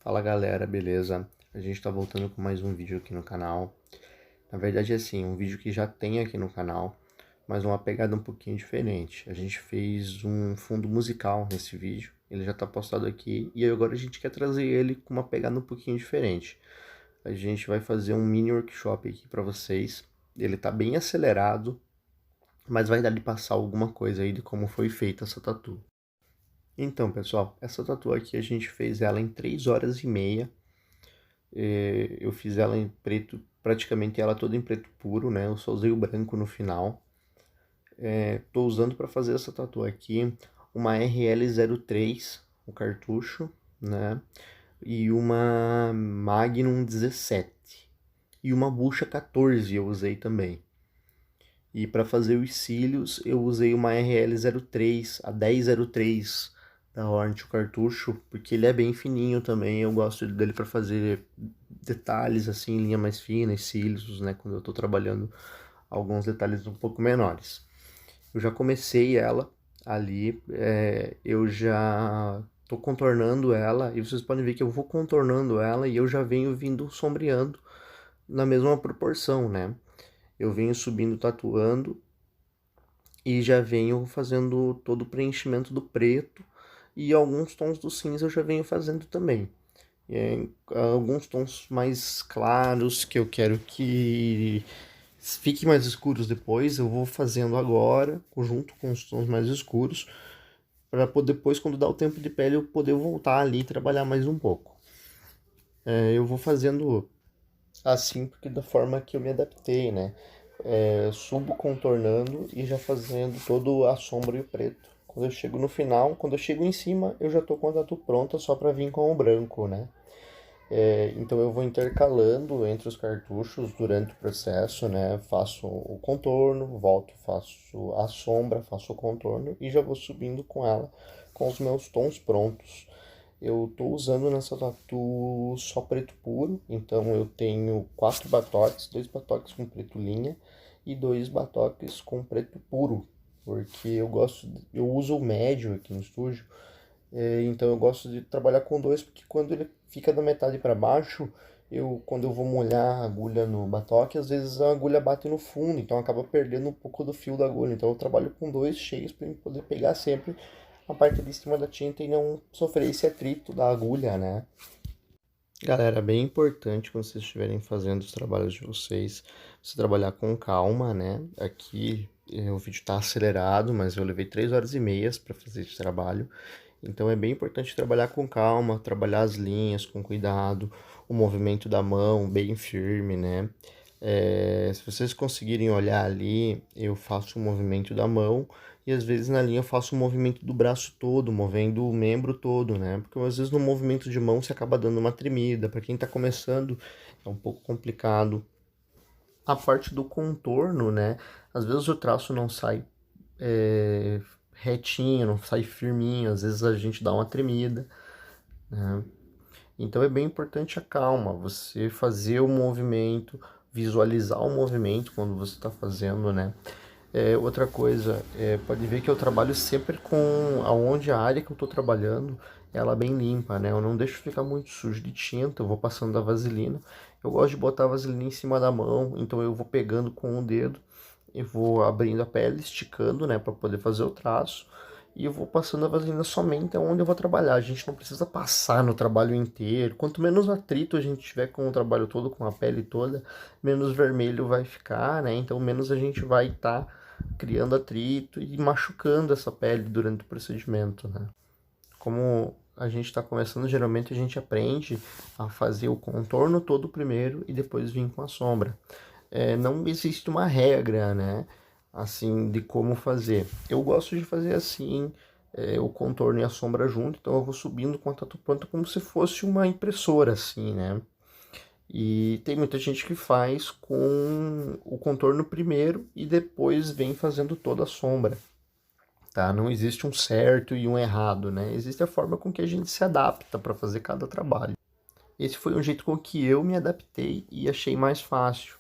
Fala galera, beleza? A gente tá voltando com mais um vídeo aqui no canal. Na verdade, assim, um vídeo que já tem aqui no canal, mas uma pegada um pouquinho diferente. A gente fez um fundo musical nesse vídeo, ele já tá postado aqui, e agora a gente quer trazer ele com uma pegada um pouquinho diferente. A gente vai fazer um mini workshop aqui pra vocês. Ele tá bem acelerado, mas vai dar de passar alguma coisa aí de como foi feita essa tatu. Então, pessoal, essa tatu aqui a gente fez ela em 3 horas e meia. Eu fiz ela em preto, praticamente ela toda em preto puro, né? Eu só usei o branco no final. Tô usando para fazer essa tatu aqui uma RL03, o cartucho, né? E uma Magnum 17. E uma bucha 14 eu usei também. E para fazer os cílios eu usei uma RL03, a 1003 da Hornet, o cartucho, porque ele é bem fininho também, eu gosto dele para fazer detalhes assim, linha mais fina, cílios, né, quando eu tô trabalhando alguns detalhes um pouco menores. Eu já comecei ela ali, eu já tô contornando ela, e vocês podem ver que eu vou contornando ela e eu já venho vindo sombreando na mesma proporção, né? Eu venho subindo, tatuando e já venho fazendo todo o preenchimento do preto e alguns tons do cinza eu já venho fazendo também. Alguns tons mais claros que eu quero que fiquem mais escuros depois, eu vou fazendo agora, junto com os tons mais escuros, para poder depois, quando dá o tempo de pele, eu poder voltar ali e trabalhar mais um pouco. Eu vou fazendo assim porque da forma que eu me adaptei, né? Subo contornando e já fazendo todo a sombra e o preto. Quando eu chego no final, quando eu chego em cima, eu já tô com a tatu pronta só para vir com o branco, né? Então eu vou intercalando entre os cartuchos durante o processo, né? Faço o contorno, volto, faço a sombra, faço o contorno e já vou subindo com ela com os meus tons prontos. Eu tô usando nessa tatu só preto puro, então eu tenho 4 batoques, 2 batoques com preto linha e 2 batoques com preto puro, porque eu uso o médio aqui no estúdio, então eu gosto de trabalhar com dois, porque quando ele fica da metade para baixo, quando eu vou molhar a agulha no batoque, às vezes a agulha bate no fundo, então acaba perdendo um pouco do fio da agulha. Então eu trabalho com dois cheios para poder pegar sempre a parte de cima da tinta e não sofrer esse atrito da agulha, né? Galera, bem importante quando vocês estiverem fazendo os trabalhos de vocês, você trabalhar com calma, né? Aqui o vídeo tá acelerado, mas eu levei 3 horas e meias para fazer esse trabalho. Então é bem importante trabalhar com calma, trabalhar as linhas com cuidado, o movimento da mão bem firme, né? Se vocês conseguirem olhar ali, eu faço o movimento da mão e às vezes na linha eu faço o movimento do braço todo, movendo o membro todo, né? Porque às vezes no movimento de mão você acaba dando uma tremida. Para quem tá começando é um pouco complicado. A parte do contorno, né? Às vezes o traço não sai retinho, não sai firminho, às vezes a gente dá uma tremida, né? Então é bem importante a calma, você fazer o movimento, visualizar o movimento quando você está fazendo, né? Outra coisa, pode ver que eu trabalho sempre com aonde a área que eu estou trabalhando, ela é bem limpa, né? Eu não deixo ficar muito sujo de tinta, eu vou passando a vaselina. Eu gosto de botar a vaselina em cima da mão, então eu vou pegando com o dedo, eu vou abrindo a pele, esticando, né, para poder fazer o traço. E eu vou passando a vaselina somente onde eu vou trabalhar. A gente não precisa passar no trabalho inteiro. Quanto menos atrito a gente tiver com o trabalho todo, com a pele toda, menos vermelho vai ficar, né? Então menos a gente vai estar criando atrito e machucando essa pele durante o procedimento, né? Como a gente está começando, geralmente a gente aprende a fazer o contorno todo primeiro e depois vir com a sombra. Não existe uma regra, né? Assim, de como fazer. Eu gosto de fazer assim, o contorno e a sombra junto, então eu vou subindo com a tatu pronta como se fosse uma impressora, assim, né? E tem muita gente que faz com o contorno primeiro e depois vem fazendo toda a sombra, tá? Não existe um certo e um errado, né? Existe a forma com que a gente se adapta para fazer cada trabalho. Esse foi um jeito com que eu me adaptei e achei mais fácil.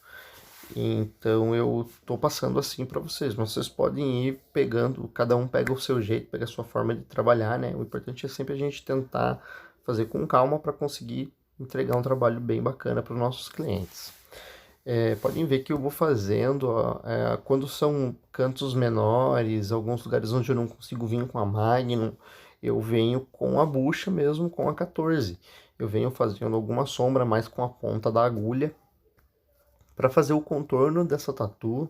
Então eu tô passando assim para vocês, mas vocês podem ir pegando, cada um pega o seu jeito, pega a sua forma de trabalhar, né? O importante é sempre a gente tentar fazer com calma para conseguir entregar um trabalho bem bacana para os nossos clientes. Podem ver que eu vou fazendo, quando são cantos menores, alguns lugares onde eu não consigo vir com a Magnum, eu venho com a bucha mesmo, com a 14. Eu venho fazendo alguma sombra mais com a ponta da agulha. Para fazer o contorno dessa tatu,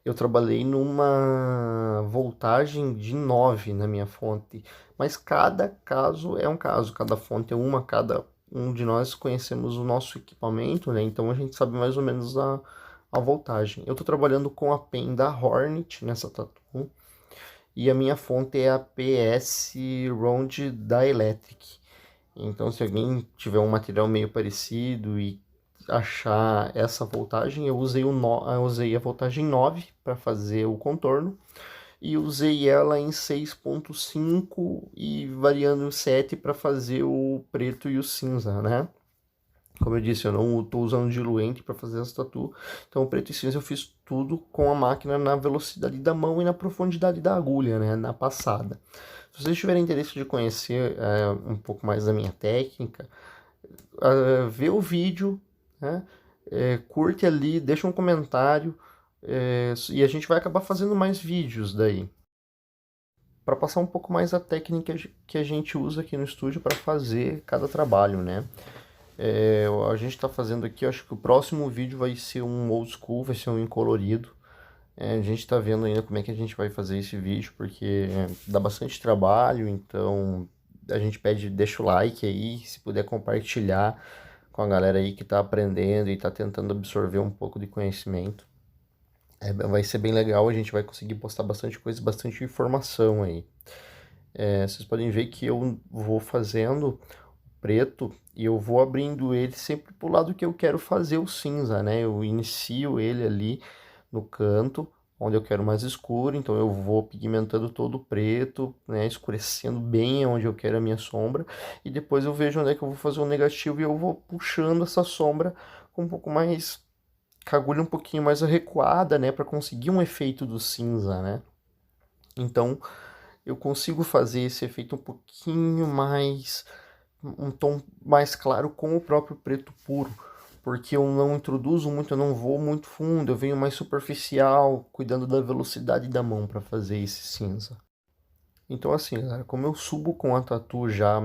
eu trabalhei numa voltagem de 9 na minha fonte, mas cada caso é um caso, cada fonte é uma, cada um de nós conhecemos o nosso equipamento, né? Então a gente sabe mais ou menos a voltagem. Eu estou trabalhando com a pen da Hornet nessa tatu, e a minha fonte é a PS Round da Electric. Então, se alguém tiver um material meio parecido e achar essa voltagem, eu usei a voltagem 9 para fazer o contorno e usei ela em 6.5 e variando 7 para fazer o preto e o cinza, né? Como eu disse, eu não estou usando diluente para fazer essa tatu, então o preto e cinza eu fiz tudo com a máquina na velocidade da mão e na profundidade da agulha, né? Na passada. Se vocês tiverem interesse de conhecer um pouco mais da minha técnica, vê o vídeo, né? Curte ali, deixa um comentário, e a gente vai acabar fazendo mais vídeos daí. Para passar um pouco mais a técnica que a gente usa aqui no estúdio para fazer cada trabalho, né? A gente está fazendo aqui, eu acho que o próximo vídeo vai ser um old school, vai ser um em colorido. A gente está vendo ainda como é que a gente vai fazer esse vídeo, porque dá bastante trabalho, então a gente pede, deixa o like aí, se puder compartilhar com a galera aí que está aprendendo e está tentando absorver um pouco de conhecimento. Vai ser bem legal, a gente vai conseguir postar bastante coisa, bastante informação aí. Vocês podem ver que eu vou fazendo preto e eu vou abrindo ele sempre pro lado que eu quero fazer o cinza, né? Eu inicio ele ali no canto, onde eu quero mais escuro, então eu vou pigmentando todo o preto, né? Escurecendo bem onde eu quero a minha sombra, e depois eu vejo onde é que eu vou fazer o negativo e eu vou puxando essa sombra com um pouco mais, com a agulha um pouquinho mais recuada, né? Para conseguir um efeito do cinza, né? Então eu consigo fazer esse efeito um pouquinho mais, um tom mais claro com o próprio preto puro, porque eu não introduzo muito, eu não vou muito fundo, eu venho mais superficial, cuidando da velocidade da mão para fazer esse cinza. Então assim, galera, como eu subo com a tatu já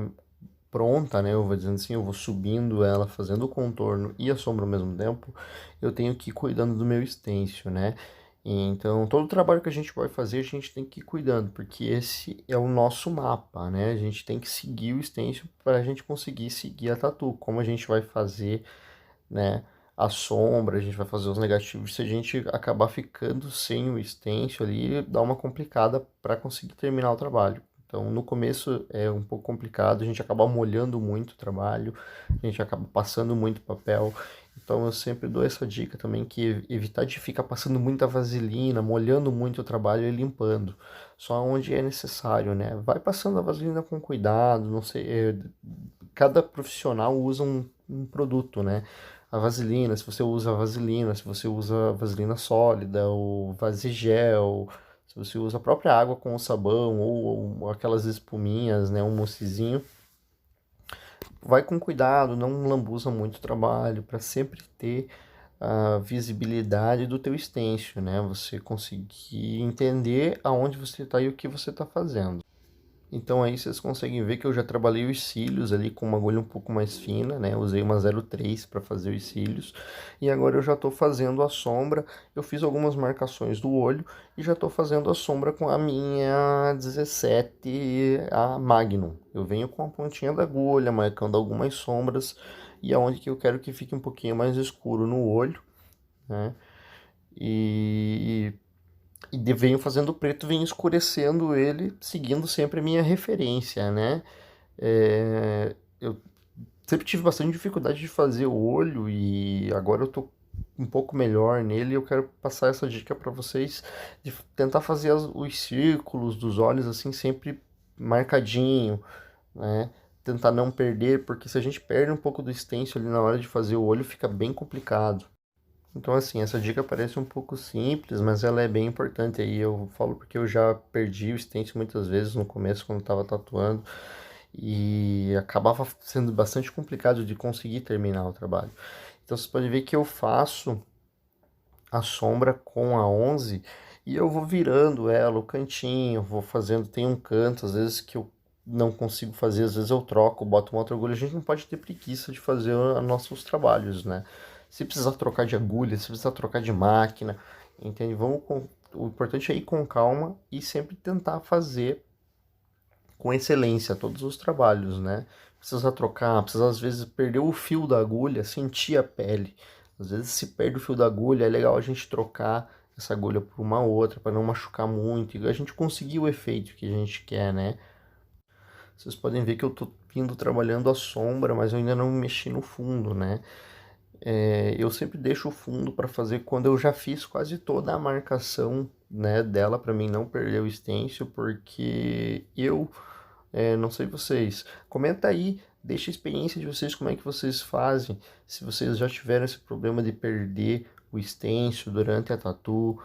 pronta, né, eu vou dizendo assim, eu vou subindo ela, fazendo o contorno e a sombra ao mesmo tempo, eu tenho que ir cuidando do meu stencil, né? Então, todo o trabalho que a gente vai fazer, a gente tem que ir cuidando, porque esse é o nosso mapa, né? A gente tem que seguir o stencil para a gente conseguir seguir a tatu. Como a gente vai fazer, né, a sombra, a gente vai fazer os negativos. Se a gente acabar ficando sem o stencil ali, dá uma complicada para conseguir terminar o trabalho. Então, no começo é um pouco complicado, a gente acaba molhando muito o trabalho, a gente acaba passando muito papel. Então, eu sempre dou essa dica também, que evitar de ficar passando muita vaselina, molhando muito o trabalho e limpando. Só onde é necessário, né? Vai passando a vaselina com cuidado, não sei, cada profissional usa um produto, né? A vaselina, se você usa vaselina, se você usa vaselina sólida, ou vasigel, se você usa a própria água com o sabão, ou aquelas espuminhas, né? Um moussezinho. Vai com cuidado, não lambuza muito o trabalho, para sempre ter a visibilidade do teu stencil, né? Você conseguir entender aonde você está e o que você está fazendo. Então aí vocês conseguem ver que eu já trabalhei os cílios ali com uma agulha um pouco mais fina, né? Usei uma 03 para fazer os cílios. E agora eu já estou fazendo a sombra. Eu fiz algumas marcações do olho e já estou fazendo a sombra com a minha 17, a Magnum. Eu venho com a pontinha da agulha, marcando algumas sombras e aonde que eu quero que fique um pouquinho mais escuro no olho, né? E venho fazendo preto, venho escurecendo ele, seguindo sempre a minha referência, né? Eu sempre tive bastante dificuldade de fazer o olho e agora eu tô um pouco melhor nele. Eu quero passar essa dica para vocês de tentar fazer os círculos dos olhos assim sempre marcadinho, né? Tentar não perder, porque se a gente perde um pouco do stencil ali na hora de fazer o olho, fica bem complicado. Então, assim, essa dica parece um pouco simples, mas ela é bem importante aí. Eu falo porque eu já perdi o stencil muitas vezes no começo, quando estava tatuando. e acabava sendo bastante complicado de conseguir terminar o trabalho. Então você pode ver que eu faço a sombra com a 11 e eu vou virando ela, o cantinho, vou fazendo, tem um canto, às vezes que eu não consigo fazer, às vezes eu troco, boto uma outra agulha. A gente não pode ter preguiça de fazer os nossos trabalhos, né? Se precisar trocar de agulha, se precisar trocar de máquina, entende? O importante é ir com calma e sempre tentar fazer com excelência todos os trabalhos, né? Precisa trocar, precisa às vezes perder o fio da agulha, sentir a pele. Às vezes se perde o fio da agulha, é legal a gente trocar essa agulha por uma outra para não machucar muito e a gente conseguir o efeito que a gente quer, né? Vocês podem ver que eu tô vindo trabalhando a sombra, mas eu ainda não mexi no fundo, né? Eu sempre deixo o fundo para fazer quando eu já fiz quase toda a marcação, né, dela para mim não perder o stencil, porque não sei vocês, comenta aí, deixa a experiência de vocês, como é que vocês fazem, se vocês já tiveram esse problema de perder o stencil durante a tatu.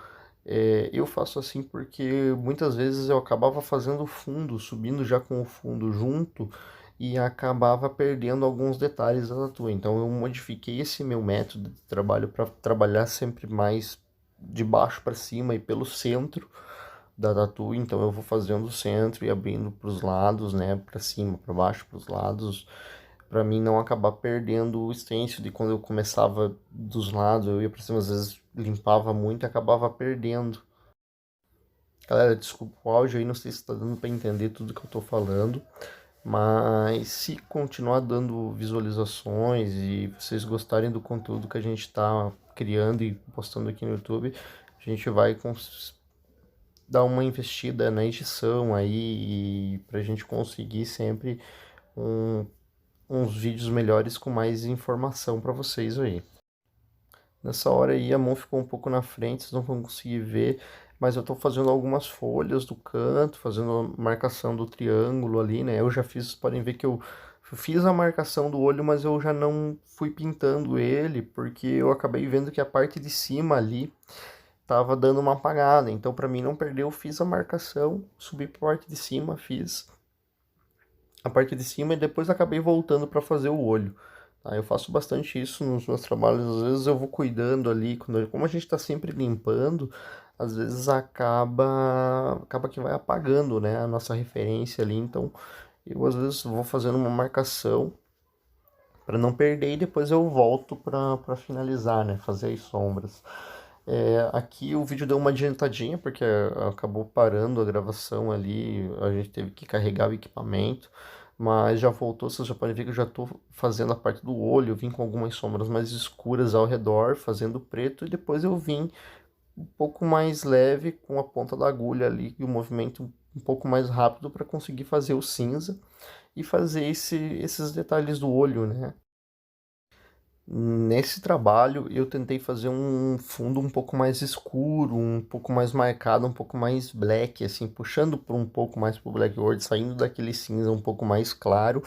Eu faço assim porque muitas vezes eu acabava fazendo o fundo, subindo já com o fundo junto e acabava perdendo alguns detalhes da tatu. Então eu modifiquei esse meu método de trabalho para trabalhar sempre mais de baixo para cima e pelo centro da tatu. Então eu vou fazendo o centro e abrindo para os lados, né, para cima, para baixo, para os lados, para mim não acabar perdendo o stencil de quando eu começava dos lados, eu ia para cima, às vezes limpava muito e acabava perdendo. Galera, desculpa o áudio aí, não sei se está dando para entender tudo que eu estou falando, mas se continuar dando visualizações e vocês gostarem do conteúdo que a gente está criando e postando aqui no YouTube, a gente vai dar uma investida na edição aí para a gente conseguir sempre um, uns vídeos melhores com mais informação para vocês aí. Nessa hora aí a mão ficou um pouco na frente, vocês não vão conseguir ver, mas eu estou fazendo algumas folhas do canto, fazendo a marcação do triângulo ali, né? Eu já fiz, vocês podem ver que eu fiz a marcação do olho, mas eu já não fui pintando ele, porque eu acabei vendo que a parte de cima ali tava dando uma apagada. Então, para mim não perder, eu fiz a marcação, subi para a parte de cima, fiz a parte de cima e depois acabei voltando para fazer o olho. Tá? Eu faço bastante isso nos meus trabalhos, às vezes eu vou cuidando ali, como a gente está sempre limpando, às vezes acaba que vai apagando, né, a nossa referência ali, então eu às vezes vou fazendo uma marcação para não perder e depois eu volto para finalizar, né, fazer as sombras. Aqui o vídeo deu uma adiantadinha porque acabou parando a gravação ali, a gente teve que carregar o equipamento, mas já voltou, vocês já podem ver que eu já estou fazendo a parte do olho, eu vim com algumas sombras mais escuras ao redor, fazendo preto, e depois eu vim um pouco mais leve com a ponta da agulha ali, e o movimento um pouco mais rápido para conseguir fazer o cinza e fazer esses detalhes do olho, né? Nesse trabalho eu tentei fazer um fundo um pouco mais escuro, um pouco mais marcado, um pouco mais black, assim, puxando para um pouco mais pro blackboard, saindo daquele cinza um pouco mais claro,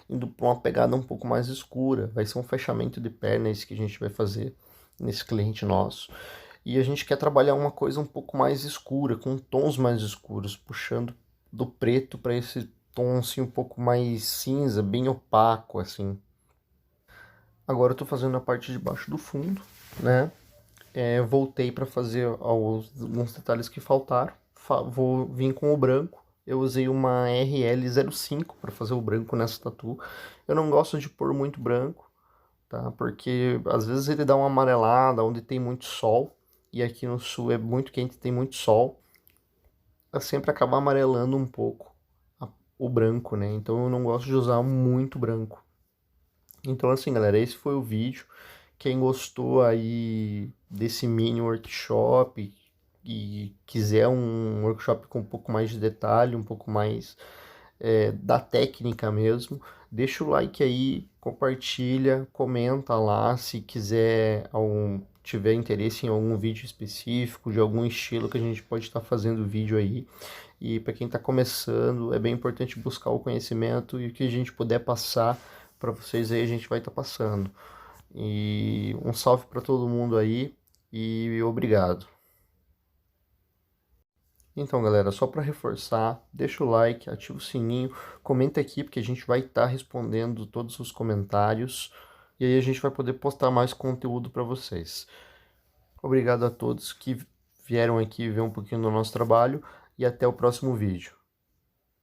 indo para uma pegada um pouco mais escura. Vai ser um fechamento de perna esse que a gente vai fazer nesse cliente nosso. E a gente quer trabalhar uma coisa um pouco mais escura, com tons mais escuros, puxando do preto para esse tom assim um pouco mais cinza, bem opaco assim. Agora eu tô fazendo a parte de baixo do fundo, né? Voltei para fazer alguns detalhes que faltaram. Vou vir com o branco. Eu usei uma RL05 para fazer o branco nessa tatu. Eu não gosto de pôr muito branco, tá? Porque às vezes ele dá uma amarelada onde tem muito sol. E aqui no sul é muito quente, tem muito sol. Eu sempre acaba amarelando um pouco o branco, né? Então eu não gosto de usar muito branco. Então, assim, galera, esse foi o vídeo. Quem gostou aí desse mini workshop e quiser um workshop com um pouco mais de detalhe, um pouco mais da técnica mesmo, deixa o like aí, compartilha, comenta lá se quiser tiver interesse em algum vídeo específico, de algum estilo que a gente pode estar fazendo vídeo aí. E para quem está começando, é bem importante buscar o conhecimento e o que a gente puder passar para vocês aí, a gente vai estar passando. E um salve para todo mundo aí e obrigado. Então, galera, só para reforçar, deixa o like, ativa o sininho, comenta aqui, porque a gente vai estar respondendo todos os comentários, e aí a gente vai poder postar mais conteúdo para vocês. Obrigado a todos que vieram aqui ver um pouquinho do nosso trabalho, e até o próximo vídeo.